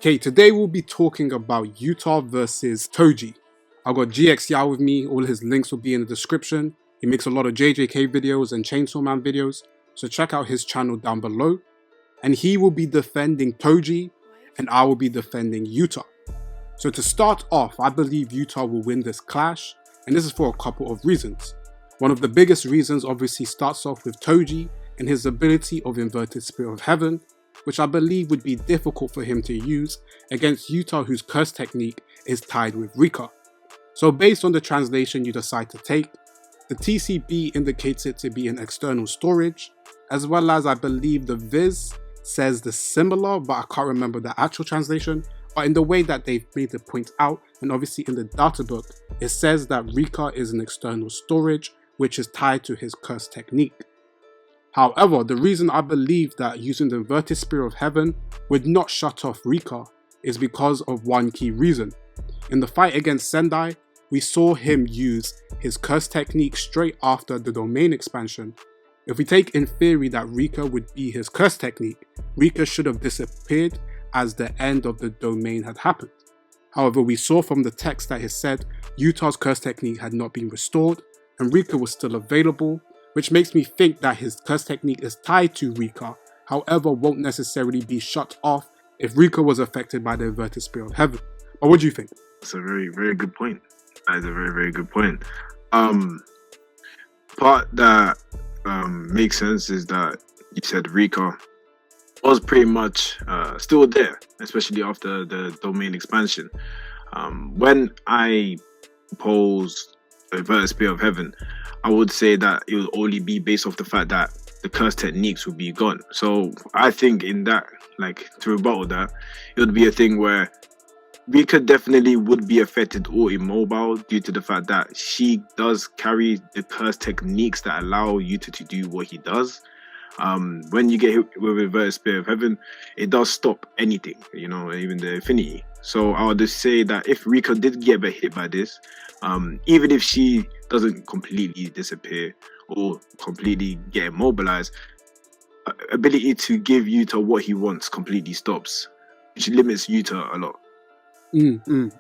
Okay, today we'll be talking about Yuta versus Toji. I've got GX Yao with me, all his links will be in the description. He makes a lot of JJK videos and Chainsaw Man videos, so check out his channel down below. And he will be defending Toji, and I will be defending Yuta. So to start off, I believe Yuta will win this clash, and this is for a couple of reasons. One of the biggest reasons obviously starts off with Toji and his ability of Inverted Spirit of Heaven, which I believe would be difficult for him to use against Yuta, whose curse technique is tied with Rika. So based on the translation you decide to take, the TCB indicates it to be an external storage, as well as I believe the Viz says the similar, but I can't remember the actual translation, but in the way that they've made the point out, and obviously in the data book, it says that Rika is an external storage, which is tied to his curse technique. However, the reason I believe that using the Inverted Spirit of Heaven would not shut off Rika is because of one key reason. In the fight against Sendai, we saw him use his curse technique straight after the domain expansion. If we take in theory that Rika would be his curse technique, Rika should have disappeared as the end of the domain had happened. However, we saw from the text that it said Yuta's curse technique had not been restored and Rika was still available, which makes me think that his curse technique is tied to Rika, however won't necessarily be shut off if Rika was affected by the Inverted Spirit of Heaven. But what do you think? That's a very, very good point. That is a very, very good point. Part that makes sense is that you said Rika was pretty much still there, especially after the domain expansion. When I proposed the Inverted Spirit of Heaven, I would say that it would only be based off the fact that the curse techniques would be gone. So I think in that, like, to rebuttal that, it would be a thing where Rika definitely would be affected or immobile due to the fact that she does carry the curse techniques that allow Yuta to do what he does. When you get hit with Inverted Spirit of Heaven, it does stop anything, you know, even the infinity. So I would just say that if Rika did get hit by this, even if she doesn't completely disappear or completely get immobilized, ability to give Yuta what he wants completely stops, which limits Yuta a lot.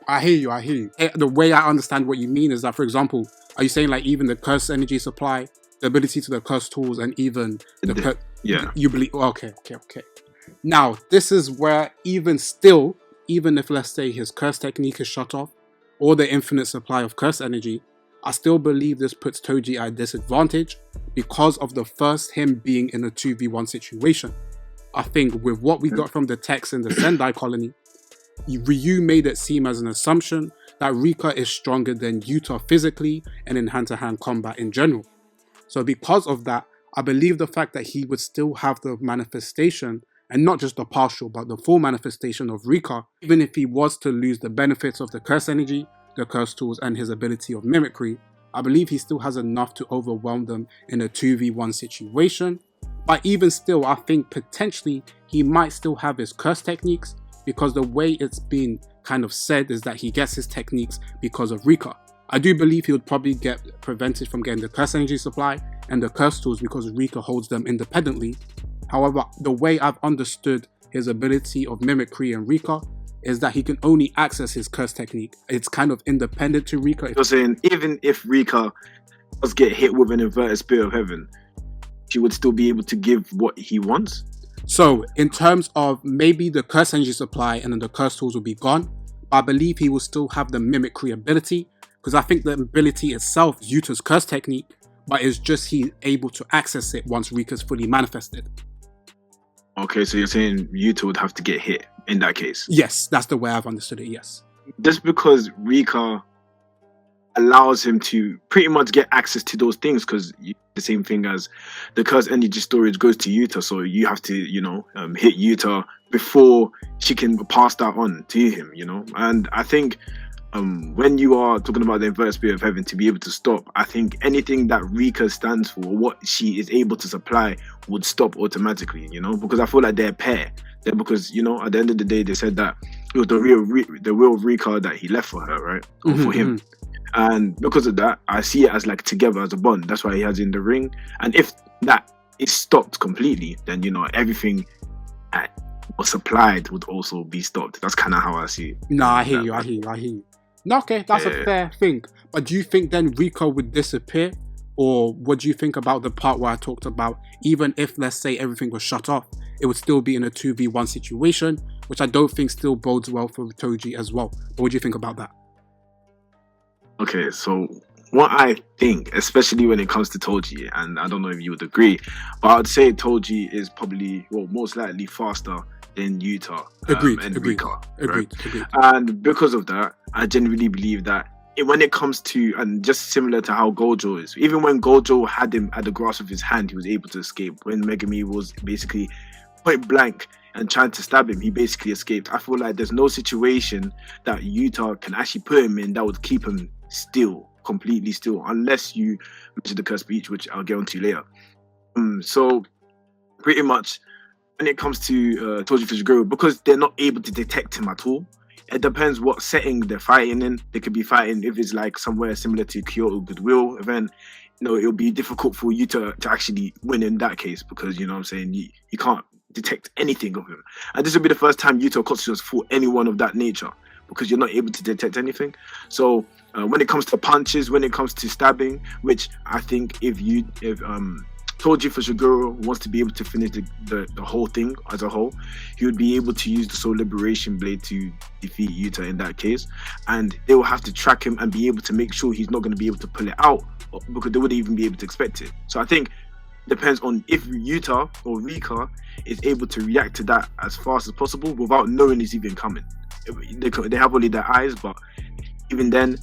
I hear you. The way I understand what you mean is that, for example, are you saying like even the curse energy supply, the ability to the curse tools, and even the yeah, you believe? Okay. Now this is where even if let's say his curse technique is shut off, or the infinite supply of curse energy, I still believe this puts Toji at a disadvantage because of the first him being in a 2v1 situation. I think with what we got from the text in the Sendai colony, Ryu made it seem as an assumption that Rika is stronger than Yuta physically and in hand-to-hand combat in general. So because of that, I believe the fact that he would still have the manifestation, and not just the partial, but the full manifestation of Rika, even if he was to lose the benefits of the curse energy, the curse tools, and his ability of mimicry, I believe he still has enough to overwhelm them in a 2v1 situation. But even still, I think potentially he might still have his curse techniques, because the way it's been kind of said is that he gets his techniques because of Rika. I do believe he would probably get prevented from getting the curse energy supply and the curse tools because Rika holds them independently. However, the way I've understood his ability of mimicry and Rika is that he can only access his curse technique. It's kind of independent to Rika. You're saying even if Rika does get hit with an Inverted Spirit of Heaven, she would still be able to give what he wants? So in terms of maybe the curse energy supply and then the curse tools will be gone, but I believe he will still have the mimicry ability, because I think the ability itself is Yuta's curse technique, but it's just he able to access it once Rika's fully manifested. Okay, so you're saying Yuta would have to get hit in that case? Yes, that's the way I've understood it, yes. Just because Rika allows him to pretty much get access to those things, because the same thing as the curse energy storage goes to Yuta, so you have to, hit Yuta before she can pass that on to him, and I think when you are talking about the Inverted Spirit of Heaven to be able to stop, I think anything that Rika stands for, what she is able to supply, would stop automatically, because I feel like they're a pair. Because at the end of the day, they said that it was the real Rika that he left for her, right? Or for him. And because of that, I see it as like together as a bond. That's why he has it in the ring. And if that is stopped completely, then everything or supplied would also be stopped. That's kind of how I see it. No, I hear you. No, okay, that's a fair thing. But do you think then Rika would disappear? Or what do you think about the part where I talked about even if, let's say, everything was shut off, it would still be in a 2v1 situation, which I don't think still bodes well for Toji as well. But what do you think about that? Okay, so what I think, especially when it comes to Toji, and I don't know if you would agree, but I'd say Toji is probably, well, most likely faster than Yuta and Rika. Agreed. And because of that, I genuinely believe that when it comes to, and just similar to how Gojo is, even when Gojo had him at the grasp of his hand, he was able to escape. When Megami was basically point blank and trying to stab him, he basically escaped. I feel like there's no situation that Yuta can actually put him in that would keep him still, completely still, unless you mention the curse speech, which I'll get onto later. So pretty much when it comes to Toji Fushiguro, because they're not able to detect him at all, it depends what setting they're fighting in. They could be fighting, if it's like somewhere similar to Kyoto Goodwill event, it'll be difficult for you to actually win in that case, because you know what I'm saying, you can't detect anything of him. And this will be the first time Yuta Okotsu has fought anyone of that nature, because you're not able to detect anything. So when it comes to punches, when it comes to stabbing, which I think if Toji Fushiguro wants to be able to finish the whole thing as a whole, he would be able to use the Soul Liberation Blade to defeat Yuta in that case, and they will have to track him and be able to make sure he's not going to be able to pull it out, because they wouldn't even be able to expect it. So I think it depends on if Yuta or Rika is able to react to that as fast as possible without knowing it's even coming. They have only their eyes, but even then,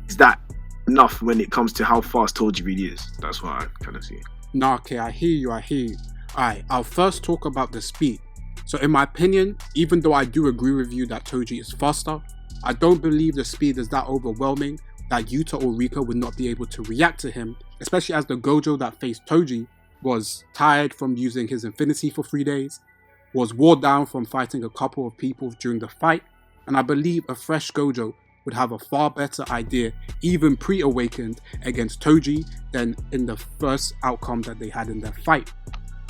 is that enough when it comes to how fast Toji really is? That's what I kind of see. Nah, okay, I hear you. Alright, I'll first talk about the speed. So in my opinion, even though I do agree with you that Toji is faster, I don't believe the speed is that overwhelming that Yuta or Rika would not be able to react to him, especially as the Gojo that faced Toji was tired from using his infinity for 3 days, was wore down from fighting a couple of people during the fight, and I believe a fresh Gojo would have a far better idea, even pre-awakened, against Toji than in the first outcome that they had in their fight.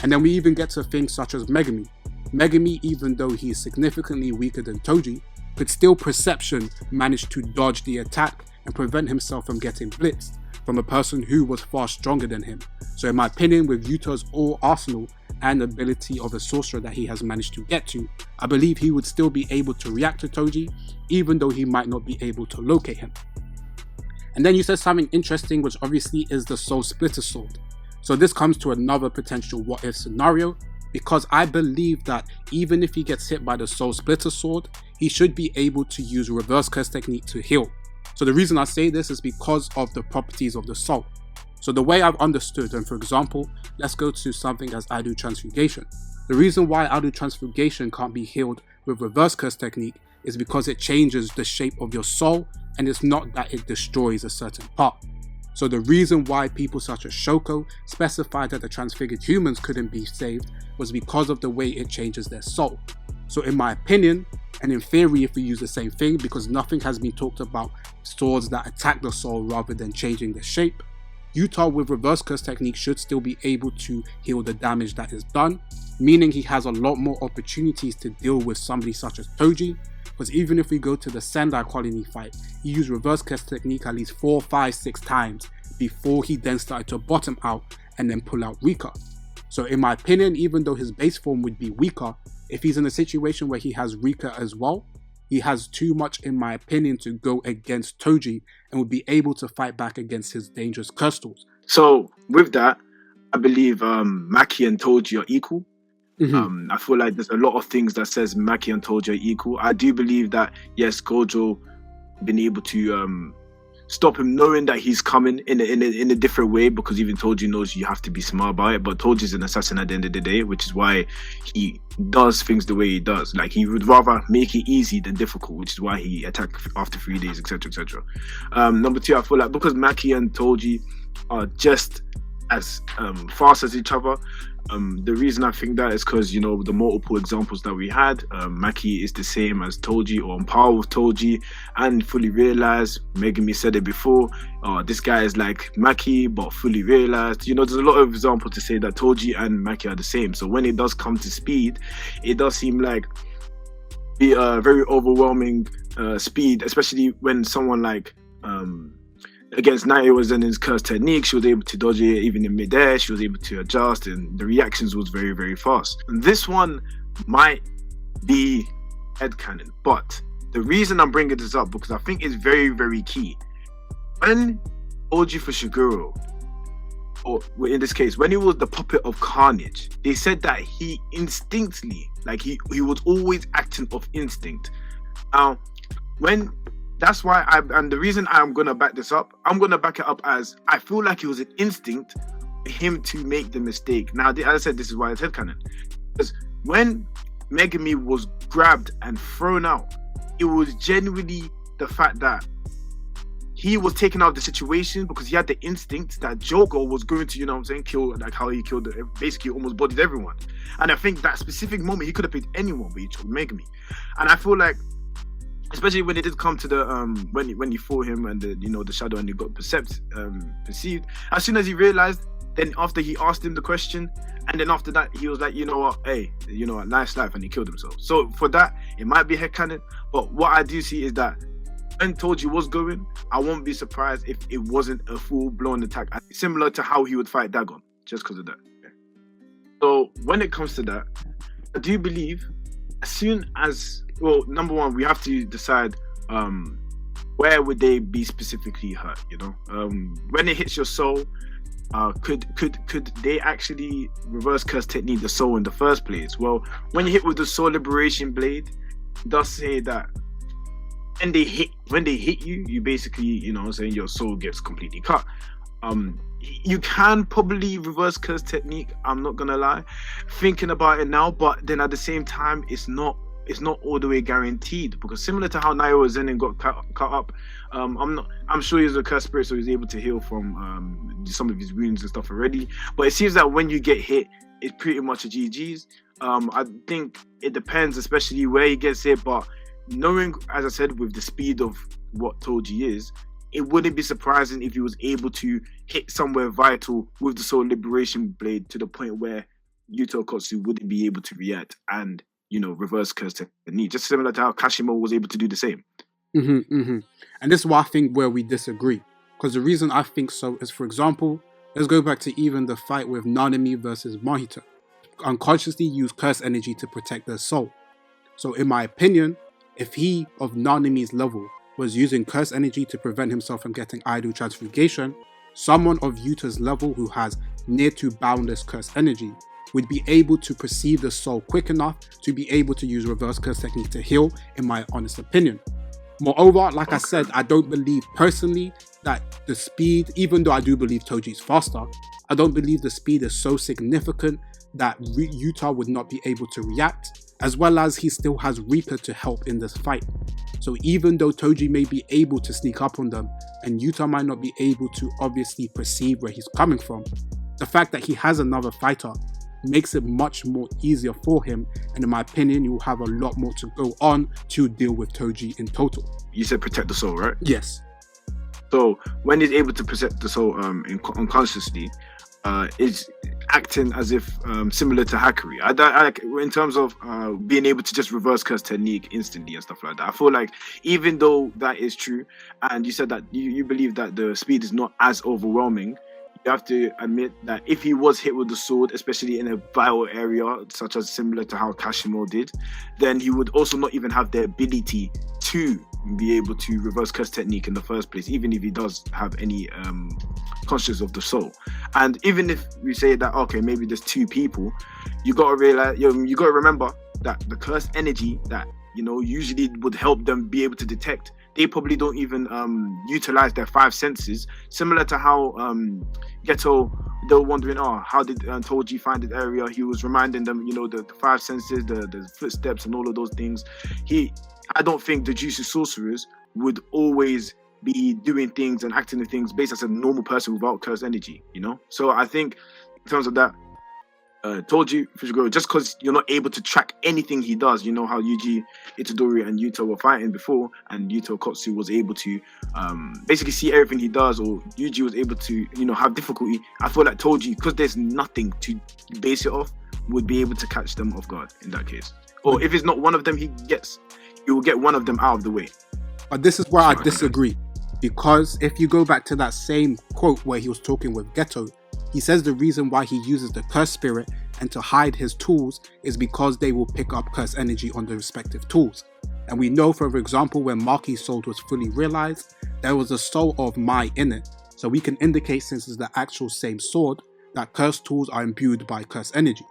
And then we even get to things such as Megami. Megami, even though he is significantly weaker than Toji, could still perception manage to dodge the attack and prevent himself from getting blitzed from a person who was far stronger than him. So in my opinion, with Yuta's all arsenal and ability of a sorcerer that he has managed to get to, I believe he would still be able to react to Toji, even though he might not be able to locate him. And then you said something interesting, which obviously is the Soul Splitter Sword. So this comes to another potential what if scenario, because I believe that even if he gets hit by the Soul Splitter Sword, he should be able to use reverse curse technique to heal. So the reason I say this is because of the properties of the soul. So the way I've understood, and for example, let's go to something as Adu Transfiguration. The reason why Adu Transfiguration can't be healed with reverse curse technique is because it changes the shape of your soul, and it's not that it destroys a certain part. So the reason why people such as Shoko specified that the transfigured humans couldn't be saved was because of the way it changes their soul. So in my opinion, and in theory if we use the same thing, because nothing has been talked about swords that attack the soul rather than changing the shape, Yuta with reverse curse technique should still be able to heal the damage that is done, meaning he has a lot more opportunities to deal with somebody such as Toji, because even if we go to the Sendai colony fight, he used reverse curse technique at least 4, 5, 6 times before he then started to bottom out and then pull out Rika. So in my opinion, even though his base form would be weaker, if he's in a situation where he has Rika as well, he has too much, in my opinion, to go against Toji and would be able to fight back against his dangerous crystals. So with that, I believe Maki and Toji are equal. I feel like there's a lot of things that says Maki and Toji are equal. I do believe that, yes, Gojo been able to stop him knowing that he's coming in a different way, because even Toji knows you have to be smart about it, but Toji's an assassin at the end of the day, which is why he does things the way he does. Like, he would rather make it easy than difficult, which is why he attacked after 3 days, etc, etc. Number two, I feel like because Maki and Toji are just as fast as each other. The reason I think that is because, you know, the multiple examples that we had, Maki is the same as Toji or on par with Toji, and fully realized. Megami said it before. This guy is like Maki, but fully realized. You know, there's a lot of examples to say that Toji and Maki are the same. So when it does come to speed, it does seem like be a very overwhelming speed, especially when someone like against Nairo was in his curse technique. She was able to dodge it even in midair. She was able to adjust, and the reactions was very, very fast. And this one might be headcanon, but the reason I'm bringing this up because I think it's very, very key. When Toji for Shiguro, or in this case, when he was the puppet of Carnage, they said that he instinctively, like he was always acting off instinct. Now, when that's why and the reason I'm gonna back this up, I'm gonna back it up as I feel like it was an instinct for him to make the mistake. Now, as I said, this is why it's headcanon. Because when Megami was grabbed and thrown out, it was genuinely the fact that he was taken out of the situation because he had the instinct that Joker was going to, you know what I'm saying, kill, like how he killed, basically almost bodied everyone. And I think that specific moment, he could have picked anyone, but he chose Megami. And I feel like, especially when it did come to the when he fought him and the, you know, the shadow, and he got perceived, as soon as he realized, then after he asked him the question, and then after that he was like, you know what, hey, you know what, nice life, and he killed himself. So for that, it might be headcanon, but what I do see is that when Toji was going, I won't be surprised if it wasn't a full-blown attack, similar to how he would fight Dagon, just because of that. So when it comes to that, I do believe as soon as, well, number one, we have to decide where would they be specifically hurt, you know? When it hits your soul, could they actually reverse curse technique the soul in the first place? Well, when you hit with the soul liberation blade, it does say that when they hit you, you basically, you know what I'm saying, your soul gets completely cut. You can probably reverse curse technique, I'm not gonna lie, thinking about it now, but then at the same time, it's not all the way guaranteed, because similar to how Nairo was in and got cut up, I'm sure he's a cursed spirit, so he's able to heal from some of his wounds and stuff already. But it seems that when you get hit, it's pretty much a GG's. I think it depends, especially where he gets hit, but knowing, as I said, with the speed of what Toji is, it wouldn't be surprising if he was able to hit somewhere vital with the soul liberation blade to the point where Yuta Okotsu wouldn't be able to react and, you know, reverse curse technique, just similar to how Kashimo was able to do the same. And this is why I think where we disagree, because the reason I think so is, for example, let's go back to even the fight with Nanami versus Mahito. Unconsciously used curse energy to protect their soul. So in my opinion, if he of Nanami's level was using curse energy to prevent himself from getting idle transfiguration, someone of Yuta's level who has near to boundless curse energy would be able to perceive the soul quick enough to be able to use reverse curse technique to heal, in my honest opinion. Moreover, like I said, I don't believe personally that the speed, even though I do believe Toji is faster, I don't believe the speed is so significant that Yuta would not be able to react, as well as he still has Rika to help in this fight. So even though Toji may be able to sneak up on them, and Yuta might not be able to obviously perceive where he's coming from, the fact that he has another fighter makes it much more easier for him, and in my opinion, you will have a lot more to go on to deal with Toji in total. You said protect the soul, right? Yes. So when he's able to protect the soul unconsciously, is acting as if similar to Hakuri. I in terms of being able to just reverse curse technique instantly and stuff like that. I feel like even though that is true, and you said that you believe that the speed is not as overwhelming, you have to admit that if he was hit with the sword, especially in a vital area, such as similar to how Kashimo did, then he would also not even have the ability to be able to reverse curse technique in the first place, even if he does have any conscious of the soul. And even if we say that, okay, maybe there's two people, you got to realize, you got to remember that the curse energy that, you know, usually would help them be able to detect, they probably don't even utilize their five senses, similar to how Geto, they were wondering, how did Toji find the area? He was reminding them, you know, the five senses, the footsteps and all of those things. I don't think the Jutsu sorcerers would always be doing things and acting the things based as a normal person without curse energy, you know? So I think in terms of that, Toji Fushiguro, just because you're not able to track anything he does, you know how Yuji Itadori and Yuta were fighting before, and Yuta Okotsu was able to basically see everything he does, or Yuji was able to, you know, have difficulty. I feel like Toji, because there's nothing to base it off, would be able to catch them off guard in that case. Or if it's not one of them, he will get one of them out of the way. But this is where I disagree, because if you go back to that same quote where he was talking with Geto, he says the reason why he uses the curse spirit and to hide his tools is because they will pick up curse energy on the respective tools. And we know, for example, when Maki's soul was fully realized, there was a soul of Mai in it. So we can indicate, since it's the actual same sword, that curse tools are imbued by curse energy.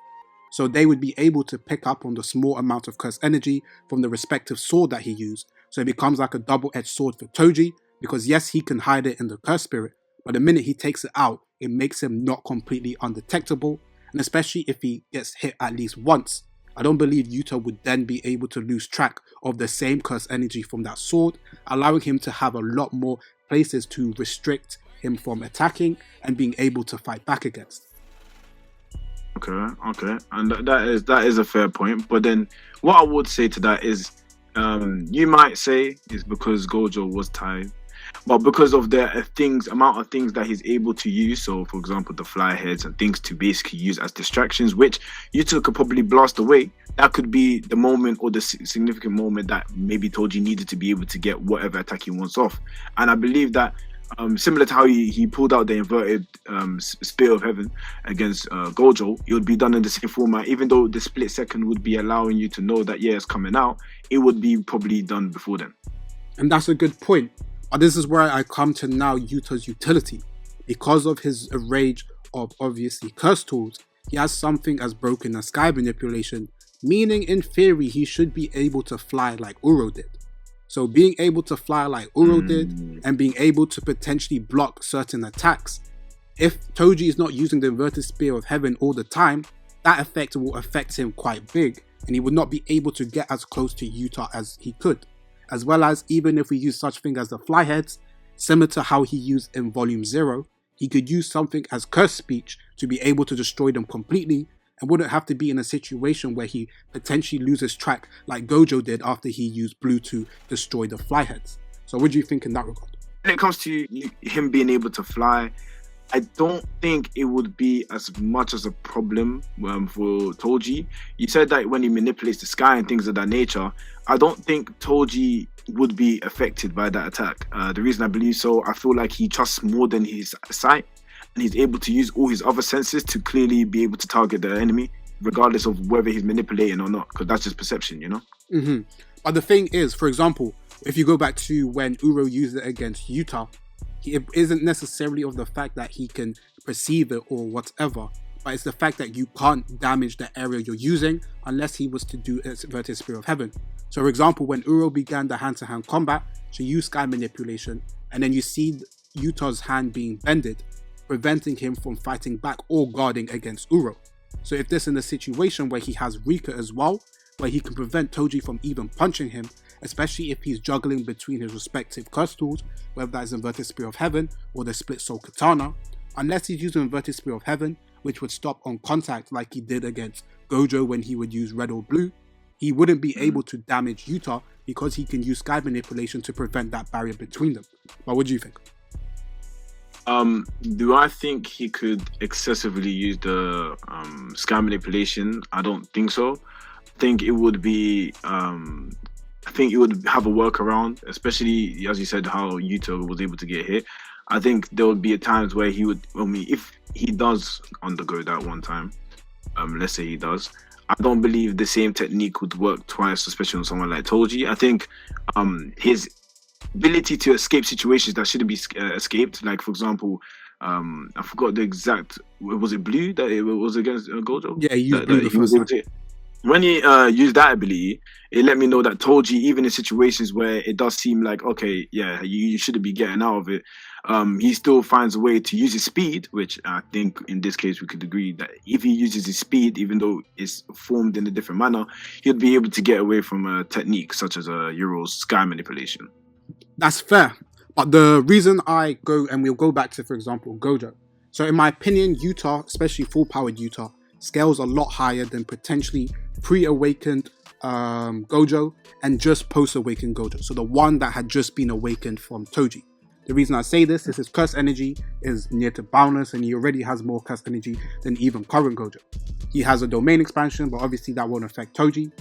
So they would be able to pick up on the small amount of curse energy from the respective sword that he used. So it becomes like a double-edged sword for Toji, because yes, he can hide it in the curse spirit, but the minute he takes it out, it makes him not completely undetectable. And especially if he gets hit at least once, I don't believe Yuta would then be able to lose track of the same curse energy from that sword, allowing him to have a lot more places to restrict him from attacking and being able to fight back against. Okay, and that is a fair point. But then, what I would say to that is, you might say it's because Gojo was tied, but because of the amount of things that he's able to use. So, for example, the fly heads and things to basically use as distractions, which Yuta could probably blast away. That could be the moment, or the significant moment, that maybe Toji needed to be able to get whatever attack he wants off. And I believe that, similar to how he pulled out the inverted Spear of Heaven against Gojo, it would be done in the same format. Even though the split second would be allowing you to know that, yeah, it's coming out, it would be probably done before then. And that's a good point. But this is where I come to now Yuta's utility. Because of his rage of obviously curse tools, he has something as broken as sky manipulation, meaning in theory he should be able to fly like Uro did. So being able to fly like Uro did, and being able to potentially block certain attacks, if Toji is not using the inverted Spear of Heaven all the time, that effect will affect him quite big, and he would not be able to get as close to Yuta as he could. As well as, even if we use such thing as the fly heads, similar to how he used in Volume 0, he could use something as curse speech to be able to destroy them completely, and wouldn't have to be in a situation where he potentially loses track like Gojo did after he used blue to destroy the fly heads. So what do you think in that regard? When it comes to him being able to fly, I don't think it would be as much as a problem for Toji. You said that when he manipulates the sky and things of that nature, I don't think Toji would be affected by that attack. The reason I believe so, I feel like he trusts more than his sight, and he's able to use all his other senses to clearly be able to target the enemy, regardless of whether he's manipulating or not, because that's just perception, you know? But the thing is, for example, if you go back to when Uro used it against Yuta, it isn't necessarily of the fact that he can perceive it or whatever, but it's the fact that you can't damage the area you're using unless he was to do its inverted Spear of Heaven. So for example, when Uro began the hand-to-hand combat, she used sky manipulation, and then you see Yuta's hand being bended, preventing him from fighting back or guarding against Uro. So if this in a situation where he has Rika as well, where he can prevent Toji from even punching him, especially if he's juggling between his respective curse tools, whether that is inverted Spear of Heaven or the split soul katana, unless he's using inverted Spear of Heaven, which would stop on contact like he did against Gojo when he would use red or blue, he wouldn't be able to damage Yuta because he can use sky manipulation to prevent that barrier between them. But what do you think? Do I think he could excessively use the sky manipulation? I don't think so. I think it would be I think it would have a workaround, especially as you said how Yuta was able to get hit. I think there would be times where he would, if he does undergo that one time, let's say he does, I don't believe the same technique would work twice, especially on someone like Toji. I think his ability to escape situations that shouldn't be escaped, like for example, I forgot the exact, was it blue that it was against Gojo? Yeah, he used blue the first time. When he used that ability, it let me know that Toji, even in situations where it does seem like, okay, yeah, you shouldn't be getting out of it, he still finds a way to use his speed, which I think in this case we could agree that if he uses his speed, even though it's formed in a different manner, he'll be able to get away from a technique such as Euro's sky manipulation. That's fair. But the reason I go, and we'll go back to, for example, Gojo. So in my opinion, Yuta, especially full-powered Yuta, scales a lot higher than potentially pre-awakened Gojo and just post-awakened Gojo. So the one that had just been awakened from Toji. The reason I say this is his curse energy is near to boundless, and he already has more curse energy than even current Gojo. He has a domain expansion, but obviously that won't affect Toji.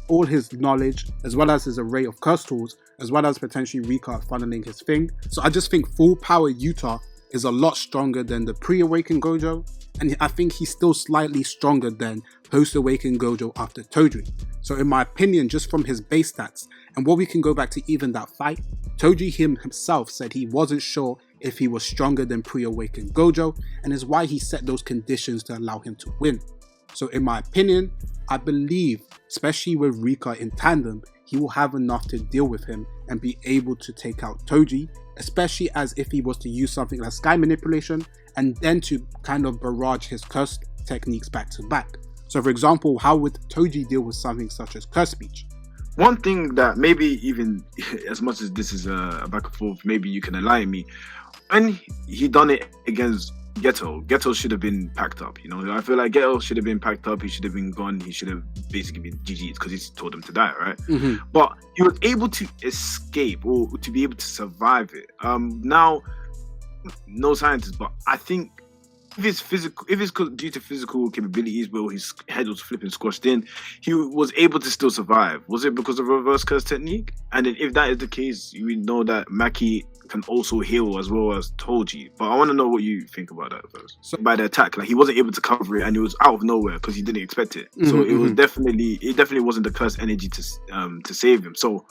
All his knowledge, as well as his array of curse tools, as well as potentially Rika funneling his thing. So I just think full power Yuta is a lot stronger than the pre-awakened Gojo, and I think he's still slightly stronger than post-awakened Gojo after Toji. So in my opinion, just from his base stats, and what we can go back to even that fight, Toji himself said he wasn't sure if he was stronger than pre-awakened Gojo, and is why he set those conditions to allow him to win. So in my opinion, I believe, especially with Rika in tandem, he will have enough to deal with him and be able to take out Toji, especially as if he was to use something like sky manipulation and then to kind of barrage his curse techniques back to back. So for example, how would Toji deal with something such as curse speech? One thing that maybe even as much as this is a back and forth, maybe you can enlighten me. When he done it against Ghetto should have been packed up. You know, I feel like Ghetto should have been packed up. He should have been gone. He should have basically been GG'd because he's told him to die, right? Mm-hmm. But he was able to escape or to be able to survive it. Now, no scientist, but I think if it's due to physical capabilities, where his head was flipping squashed in, he was able to still survive. Was it because of reverse curse technique? And then if that is the case, we know that Maki can also heal as well as Toji. But I want to know what you think about that first. So by the attack, like he wasn't able to cover it, and it was out of nowhere because he didn't expect it. Mm-hmm, so it was definitely wasn't the curse energy to save him. So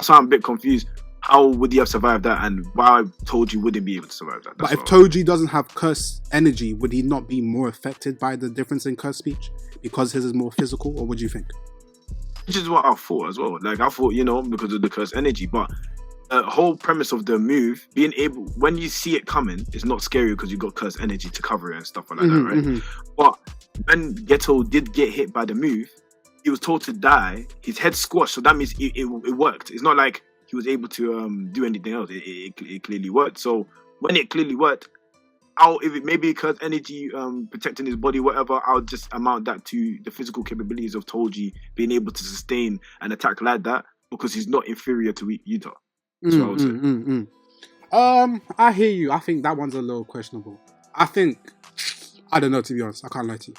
I'm a bit confused. How would he have survived that, and why Toji wouldn't be able to survive that? But if Toji doesn't have curse energy, would he not be more affected by the difference in curse speech because his is more physical, or what do you think? Which is what I thought as well. Like I thought, because of the curse energy, but the whole premise of the move, being able, when you see it coming, it's not scary because you got curse energy to cover it and stuff like that, right? Mm-hmm. But when Ghetto did get hit by the move, he was told to die. His head squashed, so that means it worked. It's not like he was able to do anything else. It clearly worked. So when it clearly worked, if it maybe curse energy protecting his body, whatever, I'll just amount that to the physical capabilities of Toji being able to sustain an attack like that because he's not inferior to Yuta. That's what I would say. I hear you. I think that one's a little questionable. I don't know, to be honest. I can't lie to you.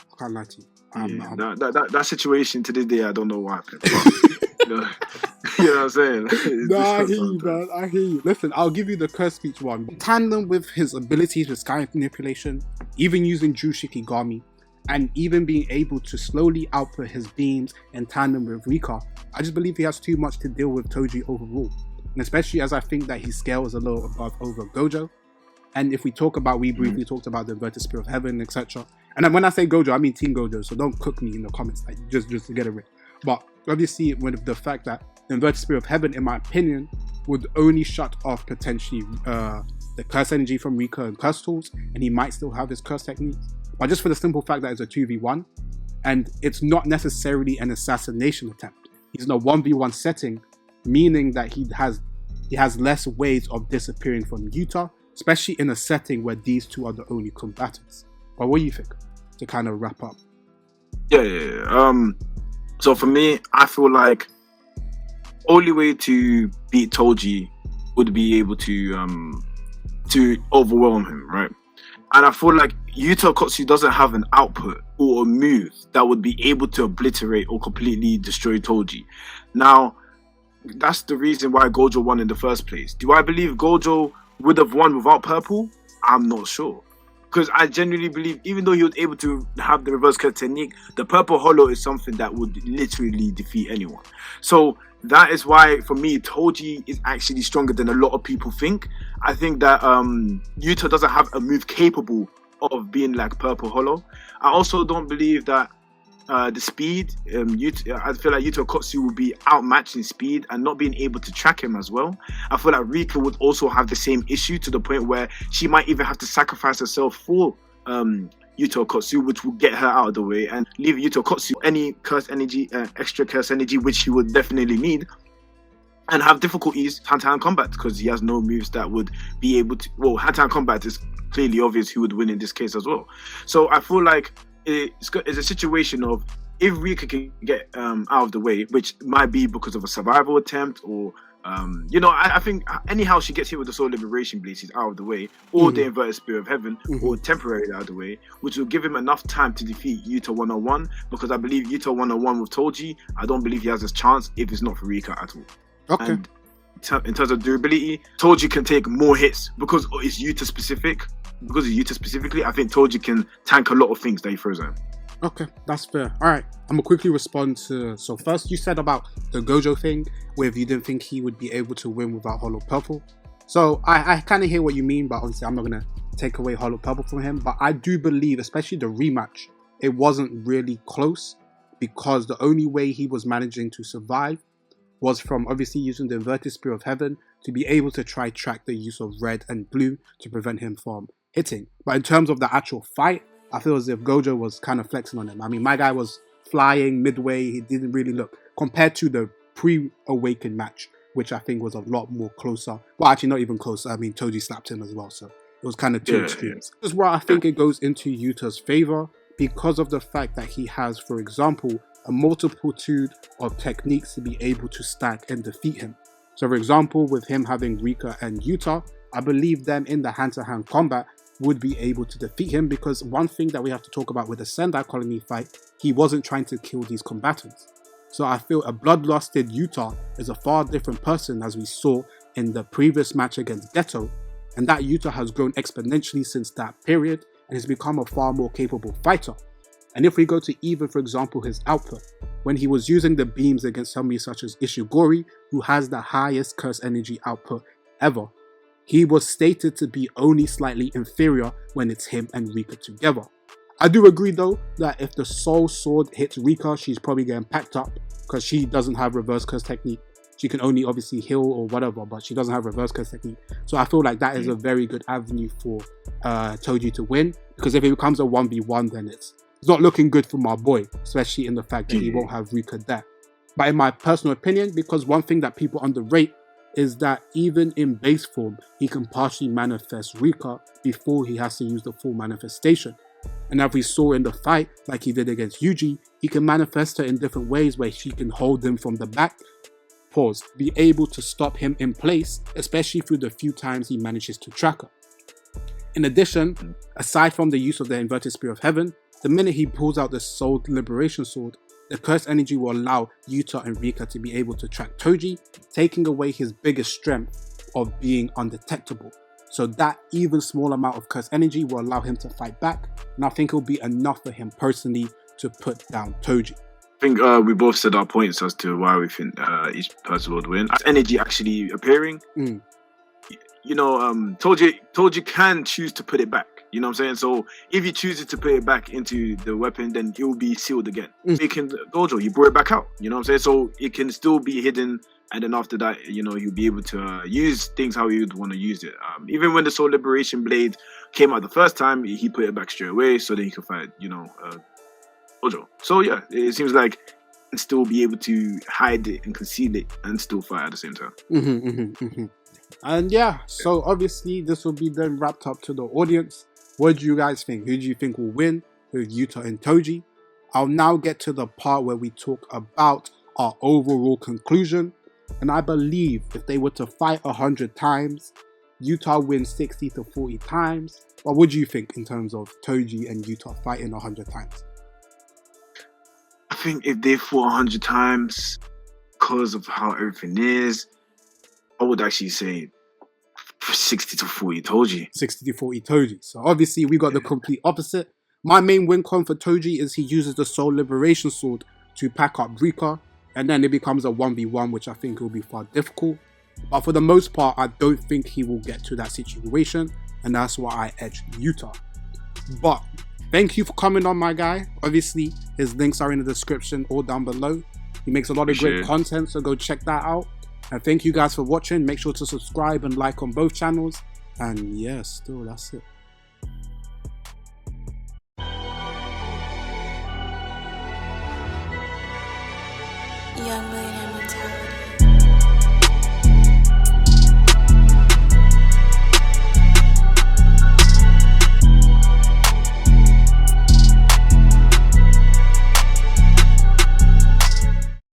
That situation to this day, I don't know what happened. You know what I'm saying? No, I hear you, man. I hear you. Listen, I'll give you the curse speech one. In tandem with his abilities with sky manipulation, even using Ju Shikigami, and even being able to slowly output his beams in tandem with Rika, I just believe he has too much to deal with Toji overall. And especially as I think that his scale is a little above over Gojo. And if we talk about, we briefly talked about the inverted spirit of heaven, etc. And then when I say Gojo, I mean Team Gojo, so don't cook me in the comments, like just to get it right. But obviously, with the fact that the inverted spirit of heaven, in my opinion, would only shut off potentially the curse energy from Rika and curse tools, and he might still have his curse techniques. But just for the simple fact that it's a 2v1, and it's not necessarily an assassination attempt. He's in a 1v1 setting, meaning that he has less ways of disappearing from Yuta, especially in a setting where these two are the only combatants. But what do you think, to kind of wrap up? Yeah. So for me, I feel like only way to beat Toji would be able to overwhelm him, right? And I feel like Yuta Kotsu doesn't have an output or a move that would be able to obliterate or completely destroy Toji. Now, that's the reason why Gojo won in the first place. Do I believe Gojo would have won without purple? I'm not sure. Because I genuinely believe, even though he was able to have the reverse curse technique, the purple hollow is something that would literally defeat anyone. So that is why, for me, Toji is actually stronger than a lot of people think. I think that Yuta doesn't have a move capable of being like purple hollow. I also don't believe that the speed, I feel like Yuta Kotsu will be outmatched in speed and not being able to track him as well. I feel like Rika would also have the same issue, to the point where she might even have to sacrifice herself for Yuta Kotsu, which will get her out of the way and leave Yuta Kotsu any curse energy, extra curse energy, which he would definitely need. and have difficulties hand-to-hand combat because he has no moves that would be able to. Well, hand-to-hand combat is clearly obvious who would win in this case as well. So I feel like it's a situation of if Rika can get out of the way, which might be because of a survival attempt or I think anyhow she gets hit with the Soul Liberation Blade, she's out of the way, or the Inverted Spear of Heaven, or temporarily out of the way, which will give him enough time to defeat Yuta 101, because I believe Yuta 101 with Toji, I don't believe he has a chance if it's not for Rika at all. Okay. And in terms of durability, Toji can take more hits because it's Yuta specific. Because it's Yuta specifically, I think Toji can tank a lot of things that he throws at him. Okay, that's fair. All right, I'm gonna quickly respond to. So first, you said about the Gojo thing, where you didn't think he would be able to win without Hollow Purple. So I kind of hear what you mean, but obviously I'm not gonna take away Hollow Purple from him. But I do believe, especially the rematch, it wasn't really close because the only way he was managing to survive was from obviously using the Inverted Spear of Heaven to be able to try track the use of red and blue to prevent him from hitting. But in terms of the actual fight, I feel as if Gojo was kind of flexing on him. I mean, my guy was flying midway. He didn't really look, compared to the pre-Awakened match, which I think was a lot more closer. Well, actually not even closer. I mean, Toji slapped him as well. So it was kind of two extremes. This is where I think it goes into Yuta's favor because of the fact that he has, for example, a multitude of techniques to be able to stack and defeat him. So for example, with him having Rika and Yuta, I believe them in the hand-to-hand combat would be able to defeat him, because one thing that we have to talk about with the Sendai Colony fight, he wasn't trying to kill these combatants. So I feel a bloodlusted Yuta is a far different person, as we saw in the previous match against Geto, and that Yuta has grown exponentially since that period and has become a far more capable fighter. And if we go to even, for example, his output, when he was using the beams against somebody such as Ishigori, who has the highest curse energy output ever, he was stated to be only slightly inferior when it's him and Rika together. I do agree though that if the Soul Sword hits Rika, she's probably getting packed up because she doesn't have reverse curse technique. She can only obviously heal or whatever, but she doesn't have reverse curse technique. So I feel like that is a very good avenue for Toji to win, because if it becomes a 1v1, then it's not looking good for my boy, especially in the fact that he won't have Rika there. But in my personal opinion, because one thing that people underrate is that even in base form, he can partially manifest Rika before he has to use the full manifestation. And as we saw in the fight, like he did against Yuji, he can manifest her in different ways where she can hold him from the back, be able to stop him in place, especially through the few times he manages to track her. In addition, aside from the use of the Inverted Spear of Heaven, the minute he pulls out the Soul Liberation Sword, the curse energy will allow Yuta and Rika to be able to track Toji, taking away his biggest strength of being undetectable. So that even small amount of curse energy will allow him to fight back, and I think it will be enough for him personally to put down Toji. I think we both said our points as to why we think each person would win. As energy actually appearing, Toji can choose to put it back. You know what I'm saying? So if he chooses to put it back into the weapon, then it will be sealed again. It can Gojo, he brought it back out. You know what I'm saying? So it can still be hidden, and then after that, he'll be able to use things how he would want to use it. Even when the Soul Liberation Blade came out the first time, he put it back straight away so that he could fight, Gojo. So yeah, it seems like he can still be able to hide it and conceal it and still fight at the same time. And yeah, so obviously this will be then wrapped up to the audience. What do you guys think? Who do you think will win with Yuta and Toji? I'll now get to the part where we talk about our overall conclusion. And I believe if they were to fight 100 times, Yuta wins 60 to 40 times. But what do you think in terms of Toji and Yuta fighting 100 times? I think if they fought 100 times, because of how everything is, I would actually say 60 to 40 Toji. 60 to 40 Toji. So obviously we got the complete opposite. My main win con for Toji is he uses the Soul Liberation Sword to pack up Rika, and then it becomes a 1v1, which I think will be far difficult. But for the most part, I don't think he will get to that situation, and that's why I edge Yuta. But thank you for coming on, my guy. Obviously, his links are in the description all down below. He makes a lot of great content, so go check that out. And thank you guys for watching. Make sure to subscribe and like on both channels. And yeah, still, that's it. Young millionaire mentality.